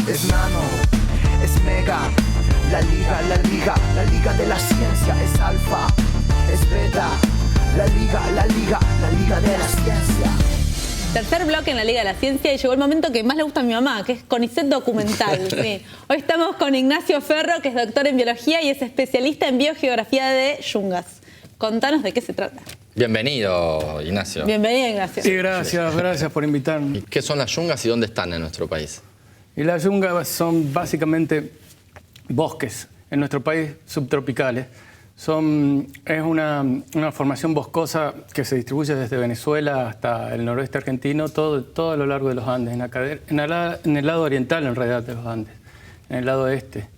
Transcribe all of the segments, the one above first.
es nano, es mega. La liga de la ciencia es alfa, es beta. La liga de la ciencia. Tercer bloque en la Liga de la Ciencia y llegó el momento que más le gusta a mi mamá, que es CONICET Documental. Sí. Hoy estamos con Ignacio Ferro, que es doctor en biología y es especialista en biogeografía de yungas. Contanos de qué se trata. Bienvenido, Ignacio. Bienvenido, Ignacio. Sí, gracias por invitarme. ¿Qué son las yungas y dónde están en nuestro país? Y las yungas son básicamente bosques en nuestro país subtropicales. Es una formación boscosa que se distribuye desde Venezuela hasta el noroeste argentino, todo a lo largo de los Andes, en el lado oriental en realidad de los Andes, en el lado este.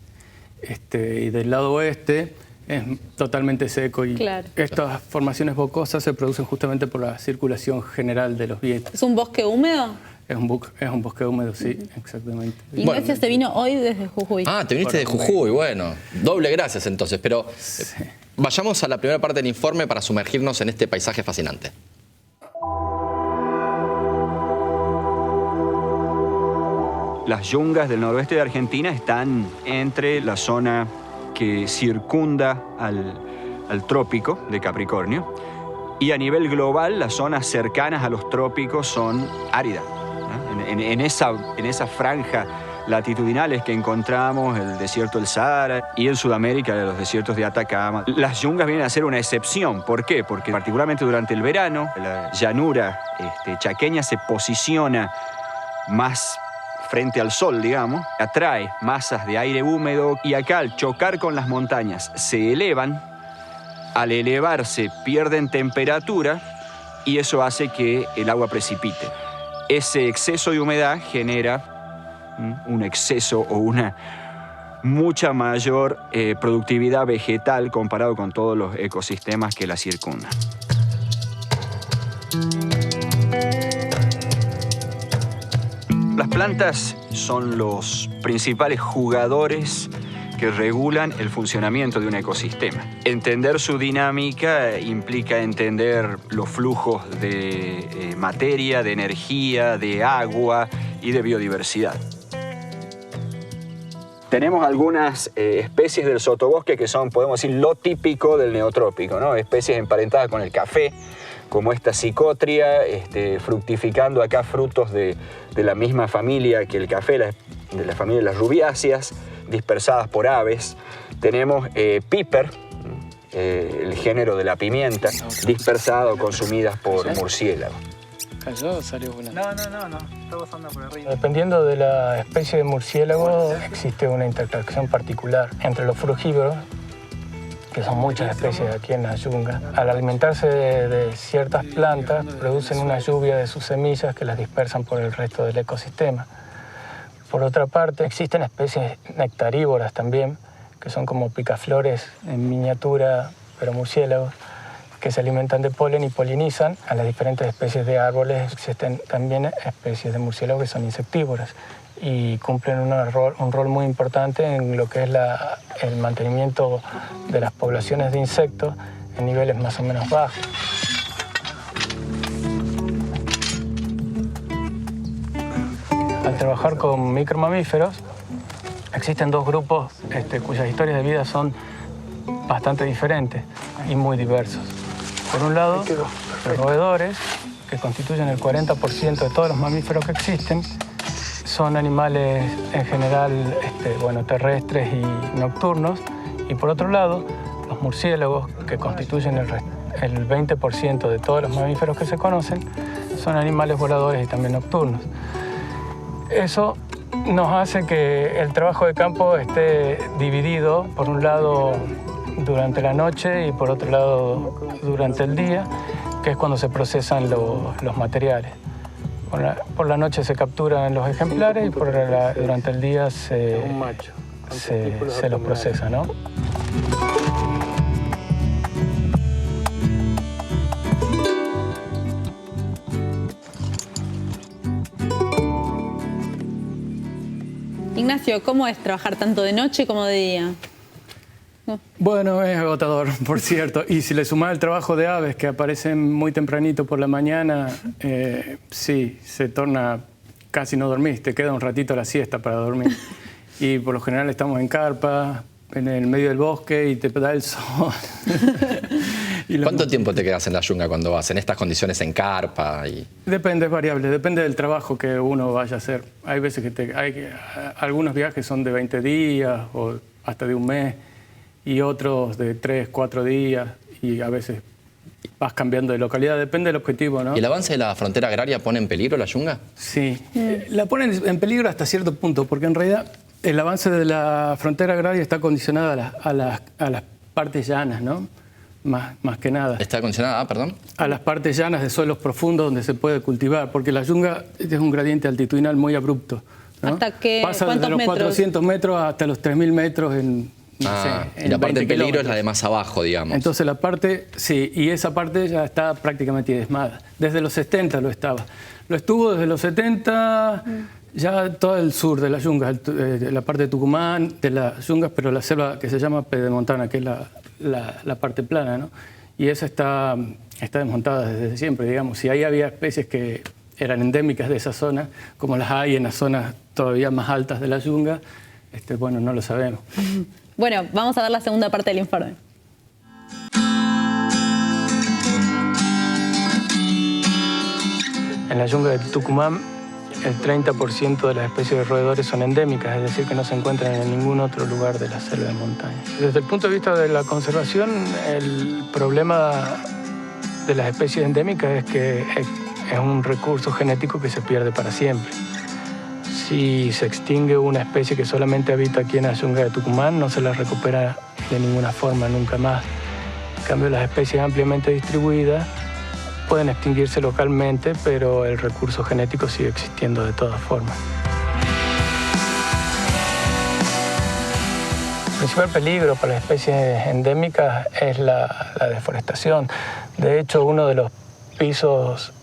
Y del lado oeste es totalmente seco y claro. Estas formaciones boscosas se producen justamente por la circulación general de los vientos. ¿Es un bosque húmedo? Es un bosque húmedo, sí, exactamente. Ignacio se vino hoy desde Jujuy. Ah, te viniste de Jujuy, bueno. Doble gracias entonces, pero vayamos a la primera parte del informe para sumergirnos en este paisaje fascinante. Las yungas del noroeste de Argentina están entre la zona que circunda al trópico de Capricornio y a nivel global las zonas cercanas a los trópicos son áridas. En esa franja latitudinal es que encontramos el desierto del Sahara y en Sudamérica los desiertos de Atacama. Las yungas vienen a ser una excepción. ¿Por qué? Porque particularmente durante el verano la llanura chaqueña se posiciona más frente al sol, digamos, atrae masas de aire húmedo y acá al chocar con las montañas se elevan, al elevarse pierden temperatura y eso hace que el agua precipite. Ese exceso de humedad genera un exceso o una mucha mayor productividad vegetal comparado con todos los ecosistemas que la circundan. Las plantas son los principales jugadores que regulan el funcionamiento de un ecosistema. Entender su dinámica implica entender los flujos de materia, de energía, de agua y de biodiversidad. Tenemos algunas especies del sotobosque que son, podemos decir, lo típico del neotrópico, ¿no? Especies emparentadas con el café, como esta psicotria, fructificando acá frutos de la misma familia que el café, de la familia de las rubiáceas, dispersadas por aves. Tenemos piper, el género de la pimienta, dispersada o consumida por murciélagos. ¿Cayó o salió volando? No. Está pasando por arriba. Dependiendo de la especie de murciélago, existe una interacción particular entre los frugívoros, que son muchas especies aquí en las yungas. Al alimentarse de ciertas plantas, producen una lluvia de sus semillas que las dispersan por el resto del ecosistema. Por otra parte, existen especies nectarívoras también, que son como picaflores en miniatura, pero murciélagos, que se alimentan de polen y polinizan a las diferentes especies de árboles. Existen también especies de murciélagos que son insectívoras y cumplen un rol muy importante en lo que es el mantenimiento de las poblaciones de insectos en niveles más o menos bajos. Al trabajar con micromamíferos, existen dos grupos cuyas historias de vida son bastante diferentes y muy diversos. Por un lado, los roedores, que constituyen el 40% de todos los mamíferos que existen, son animales en general terrestres y nocturnos. Y por otro lado, los murciélagos, que constituyen el 20% de todos los mamíferos que se conocen, son animales voladores y también nocturnos. Eso nos hace que el trabajo de campo esté dividido, por un lado durante la noche y por otro lado durante el día, que es cuando se procesan los materiales. Por la noche se capturan los ejemplares y durante el día se los procesa, ¿no? Ignacio, ¿cómo es trabajar tanto de noche como de día? Bueno, es agotador, por cierto. Y si le sumás el trabajo de aves que aparecen muy tempranito por la mañana, sí, se torna casi no dormís, te queda un ratito la siesta para dormir. Y por lo general estamos en carpa, en el medio del bosque y te da el sol. ¿Cuánto tiempo te quedas en la yunga cuando vas en estas condiciones en carpa? Depende, es variable, depende del trabajo que uno vaya a hacer. Hay veces que algunos viajes son de 20 días o hasta de un mes y otros de 3, 4 días y a veces vas cambiando de localidad, depende del objetivo, ¿no? ¿Y el avance de la frontera agraria pone en peligro la yunga? Sí, la ponen en peligro hasta cierto punto, porque en realidad el avance de la frontera agraria está condicionado a las partes llanas, ¿no? Más que nada. ¿Está condicionada, perdón? A las partes llanas de suelos profundos donde se puede cultivar, porque la yunga es un gradiente altitudinal muy abrupto, ¿no? ¿Hasta qué? Pasa desde los 400 metros hasta los 3.000 metros en... No sé, y la parte en peligro kilómetros. es la de más abajo, digamos. Entonces la parte, sí, y esa parte ya está prácticamente diezmada. Desde los 70 lo estaba. Lo estuvo desde los 70, ya todo el sur de las yungas, la parte de Tucumán, de las yungas, pero la selva que se llama pedemontana, que es la parte plana, ¿no? Y esa está desmontada desde siempre, digamos. Si ahí había especies que eran endémicas de esa zona, como las hay en las zonas todavía más altas de la yunga, bueno, no lo sabemos. Bueno, vamos a ver la segunda parte del informe. En la yunga de Tucumán, el 30% de las especies de roedores son endémicas, es decir, que no se encuentran en ningún otro lugar de la selva de montaña. Desde el punto de vista de la conservación, el problema de las especies endémicas es que es un recurso genético que se pierde para siempre. Si se extingue una especie que solamente habita aquí en la yunga de Tucumán, no se la recupera de ninguna forma, nunca más. En cambio, las especies ampliamente distribuidas pueden extinguirse localmente, pero el recurso genético sigue existiendo de todas formas. El principal peligro para las especies endémicas es la deforestación. De hecho, uno de los pisos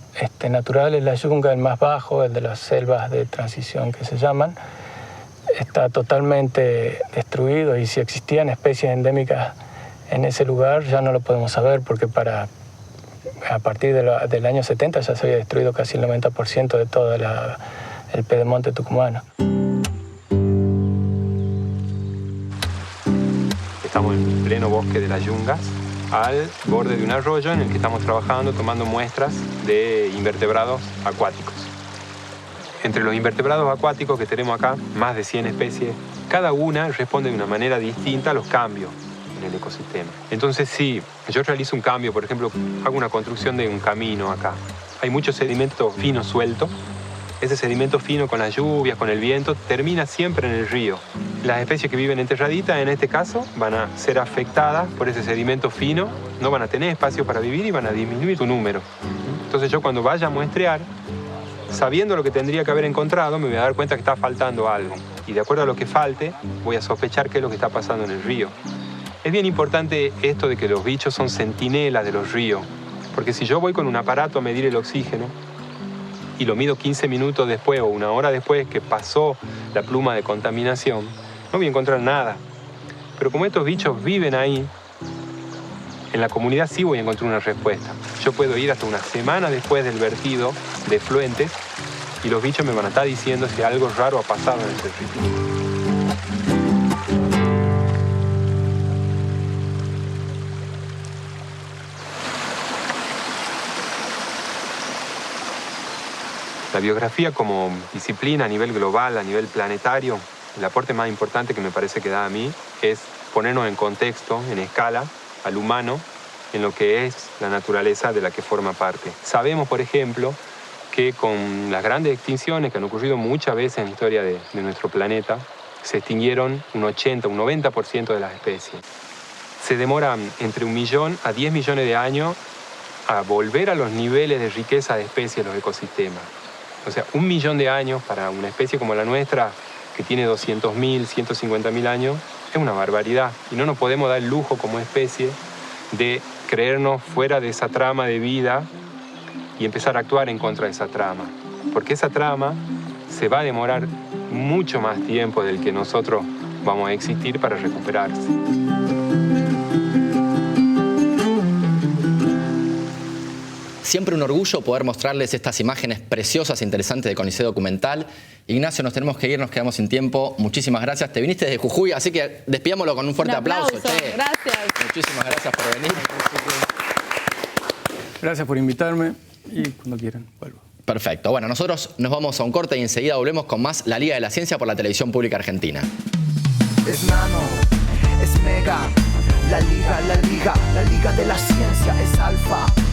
naturales, la yunga, el más bajo, el de las selvas de transición que se llaman, está totalmente destruido y si existían especies endémicas en ese lugar ya no lo podemos saber porque a partir del año 70 ya se había destruido casi el 90% de todo el pedemonte tucumano. Estamos en pleno bosque de las yungas, al borde de un arroyo en el que estamos trabajando, tomando muestras de invertebrados acuáticos. Entre los invertebrados acuáticos que tenemos acá, más de 100 especies, cada una responde de una manera distinta a los cambios en el ecosistema. Entonces, si yo realizo un cambio, por ejemplo, hago una construcción de un camino acá, hay mucho sedimento fino suelto. Ese sedimento fino con las lluvias, con el viento, termina siempre en el río. Las especies que viven enterraditas, en este caso, van a ser afectadas por ese sedimento fino, no van a tener espacio para vivir y van a disminuir su número. Entonces yo cuando vaya a muestrear, sabiendo lo que tendría que haber encontrado, me voy a dar cuenta que está faltando algo. Y de acuerdo a lo que falte, voy a sospechar qué es lo que está pasando en el río. Es bien importante esto de que los bichos son centinelas de los ríos, porque si yo voy con un aparato a medir el oxígeno, y lo mido 15 minutos después o una hora después que pasó la pluma de contaminación, no voy a encontrar nada. Pero como estos bichos viven ahí, en la comunidad sí voy a encontrar una respuesta. Yo puedo ir hasta una semana después del vertido de efluentes y los bichos me van a estar diciendo si algo raro ha pasado en ese río. La biografía como disciplina a nivel global, a nivel planetario, el aporte más importante que me parece que da a mí es ponernos en contexto, en escala, al humano, en lo que es la naturaleza de la que forma parte. Sabemos, por ejemplo, que con las grandes extinciones que han ocurrido muchas veces en la historia de nuestro planeta, se extinguieron un 80, un 90% de las especies. Se demora entre 1 millón a 10 millones de años a volver a los niveles de riqueza de especies en los ecosistemas. O sea, 1 millón de años para una especie como la nuestra, que tiene 200.000, 150.000 años, es una barbaridad. Y no nos podemos dar el lujo como especie de creernos fuera de esa trama de vida y empezar a actuar en contra de esa trama. Porque esa trama se va a demorar mucho más tiempo del que nosotros vamos a existir para recuperarse. siempre un orgullo poder mostrarles estas imágenes preciosas e interesantes de CONICET Documental. Ignacio, nos tenemos que ir, nos quedamos sin tiempo. Muchísimas gracias. Te viniste desde Jujuy, así que despidámoslo con un fuerte aplauso. Che. Gracias. Muchísimas gracias por venir. Gracias por invitarme y cuando quieran vuelvo. Perfecto. Bueno, nosotros nos vamos a un corte y enseguida volvemos con más La Liga de la Ciencia por la Televisión Pública Argentina. Es nano, es mega, la liga de la ciencia es alfa.